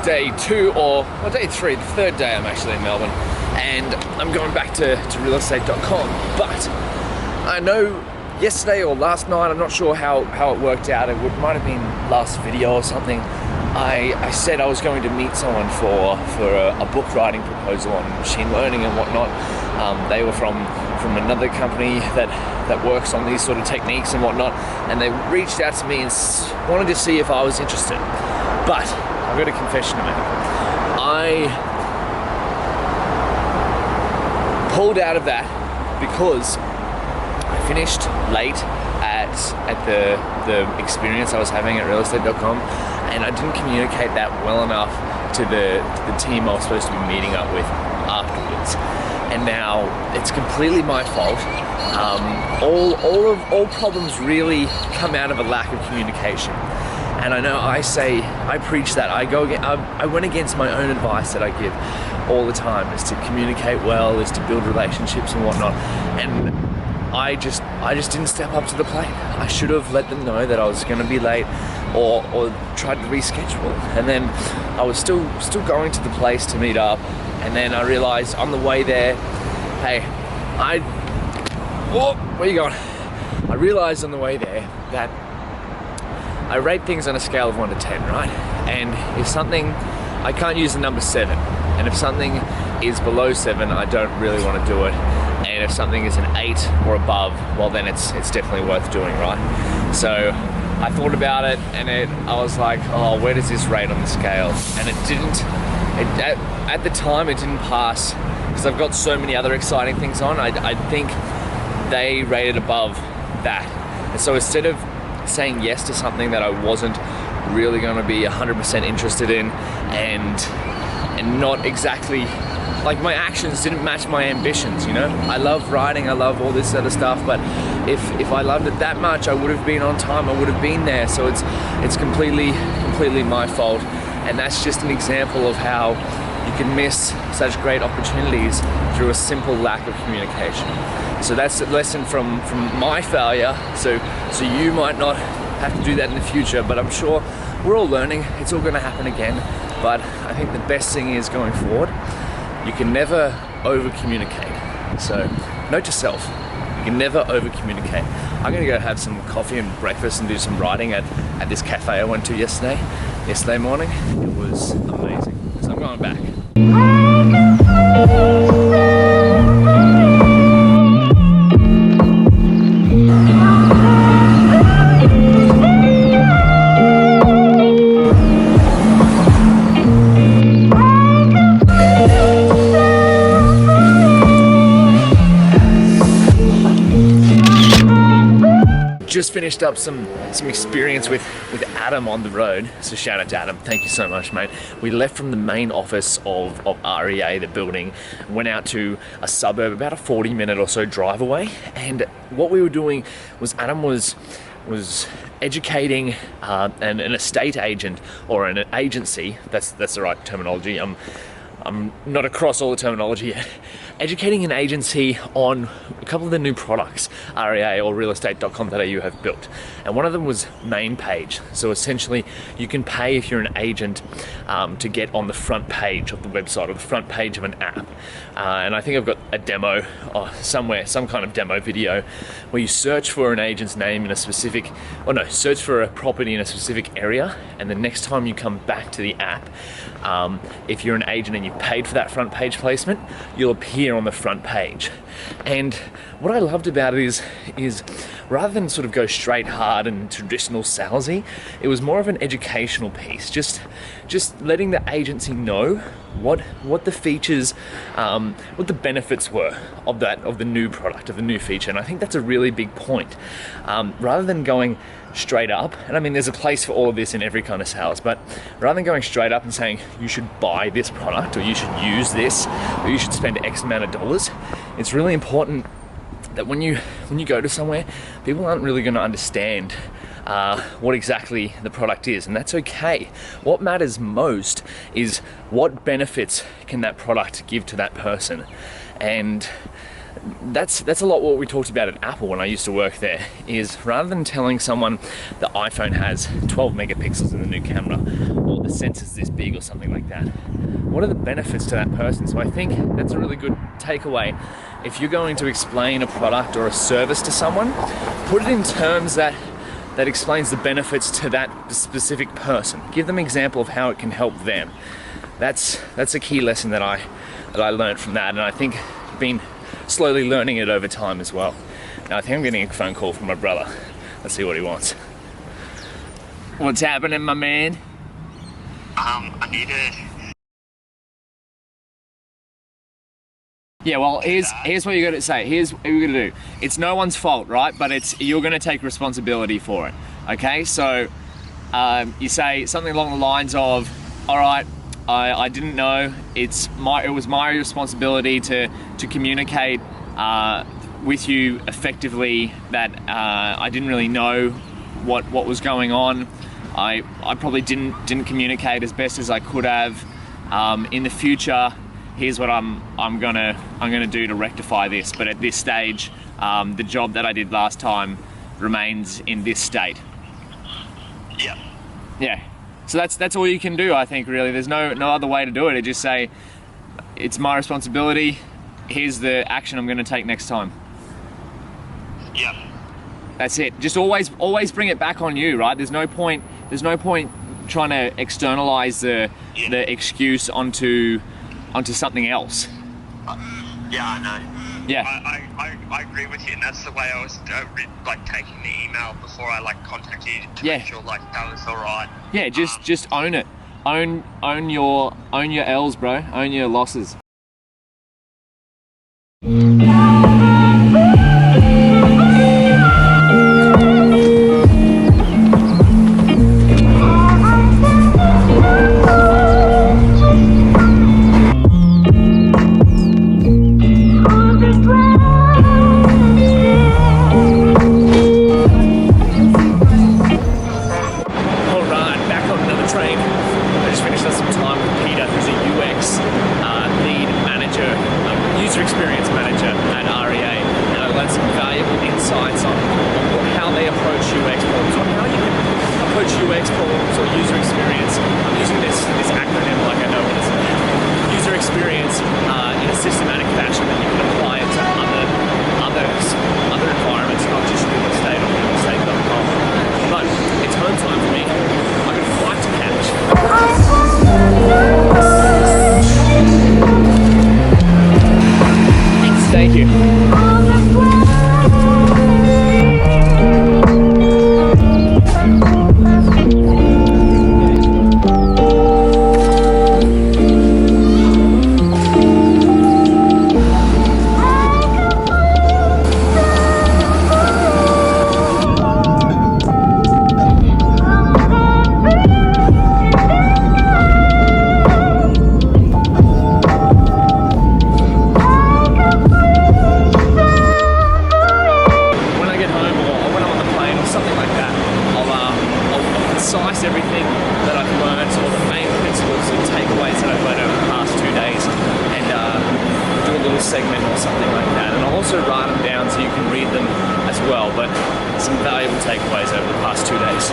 day 2 or day 3, the third day I'm actually in Melbourne, and I'm going back to realestate.com. But I know yesterday or last night, I'm not sure how it worked out, might have been last video or something, I said I was going to meet someone for a book writing proposal on machine learning and whatnot. They were from another company that works on these sort of techniques and whatnot, and they reached out to me and wanted to see if I was interested. But I've got a confession to make. I pulled out of that because I finished late at the experience I was having at realestate.com, and I didn't communicate that well enough to the team I was supposed to be meeting up with afterwards. And now it's completely my fault. All problems really come out of a lack of communication. And I know I preach that. I went against my own advice that I give all the time, is to communicate well, is to build relationships and whatnot. And I just didn't step up to the plate. I should have let them know that I was going to be late, or tried to reschedule. And then I was still going to the place to meet up, and then I realized on the way there, where you going? I realized on the way there that I rate things on a scale of 1 to 10, right? And if something, I can't use the number 7. And if something is below 7, I don't really want to do it. And if something is an 8 or above, well then it's definitely worth doing, right? So I thought about it, and I was like, oh, where does this rate on the scale? And it didn't, at the time it didn't pass, because I've got so many other exciting things on. I think they rated above that. And so instead of saying yes to something that I wasn't really going to be 100% interested in, and not exactly, like, my actions didn't match my ambitions, you know? I love writing, I love all this other stuff, but if I loved it that much, I would have been on time, I would have been there. So it's completely my fault. And that's just an example of how you can miss such great opportunities through a simple lack of communication. So that's a lesson from my failure. So you might not have to do that in the future, but I'm sure we're all learning. It's all going to happen again. But I think the best thing is, going forward, you can never over communicate. So note to self, you can never over communicate. I'm going to go have some coffee and breakfast and do some writing at this cafe I went to yesterday morning. It was amazing. So I'm going back. Just finished up some experience with Adam on the road, so shout out to Adam, thank you so much, mate. We left from the main office of REA, the building, went out to a suburb about a 40-minute or so drive away, and what we were doing was Adam was educating an estate agent, or an agency, that's the right terminology, I'm not across all the terminology yet, educating an agency on a couple of the new products REA or realestate.com.au have built. And one of them was main page. So essentially you can pay if you're an agent to get on the front page of the website, or the front page of an app. And I think I've got a demo somewhere, some kind of demo video, where you search for an agent's name in a specific, search for a property in a specific area, and the next time you come back to the app, if you're an agent and you've paid for that front page placement, you'll appear on the front page. And what I loved about it is rather than sort of go straight hard and traditional salesy, it was more of an educational piece, just letting the agency know what the features, what the benefits were of the new product, of the new feature. And I think that's a really big point. Rather than going straight up, and I mean there's a place for all of this in every kind of sales, but rather than going straight up and saying you should buy this product, or you should use this, or you should spend X amount of dollars, it's really important that when you go to somewhere, people aren't really going to understand what exactly the product is, and that's okay. What matters most is what benefits can that product give to that person. And that's a lot what we talked about at Apple when I used to work there, is rather than telling someone the iPhone has 12 megapixels in the new camera or the sensor's this big or something like that, what are the benefits to that person? So I think that's a really good takeaway. If you're going to explain a product or a service to someone, put it in terms that explains the benefits to that specific person. Give them an example of how it can help them. That's a key lesson that I learned from that, and I think been slowly learning it over time as well. Now I think I'm getting a phone call from my brother. Let's see what he wants. What's happening, my man? I need to... Yeah, well, here's what you got to say. Here's what we're gonna do. It's no one's fault, right? But you're gonna take responsibility for it. Okay, so you say something along the lines of, "All right, I didn't know. It was my responsibility to communicate with you effectively. That I didn't really know what was going on. I probably didn't communicate as best as I could have. In the future, here's what I'm gonna do to rectify this. But at this stage, the job that I did last time remains in this state." Yeah. Yeah. So that's all you can do, I think, really. There's no other way to do it. Just say, it's my responsibility. Here's the action I'm going to take next time. Yeah. That's it. Just always bring it back on you, right? There's no point trying to externalize the excuse onto something else. Yeah, I know. Yeah. I agree with you, and that's the way I was like taking the email before I contacted you to make sure that was all right. Yeah, just own it. Own your L's, bro. Own your losses. UX problems or user experience. I'm using this acronym like I know what it is. User experience in a systematic fashion that you can apply it to other environments, not just real estate or realestate.com. But it's home time for me. I've got a flight to catch. Thank you. Everything that I've learned, or the main principles and takeaways that I've learned over the past 2 days, and do a little segment or something like that. And I'll also write them down so you can read them as well, but some valuable takeaways over the past 2 days.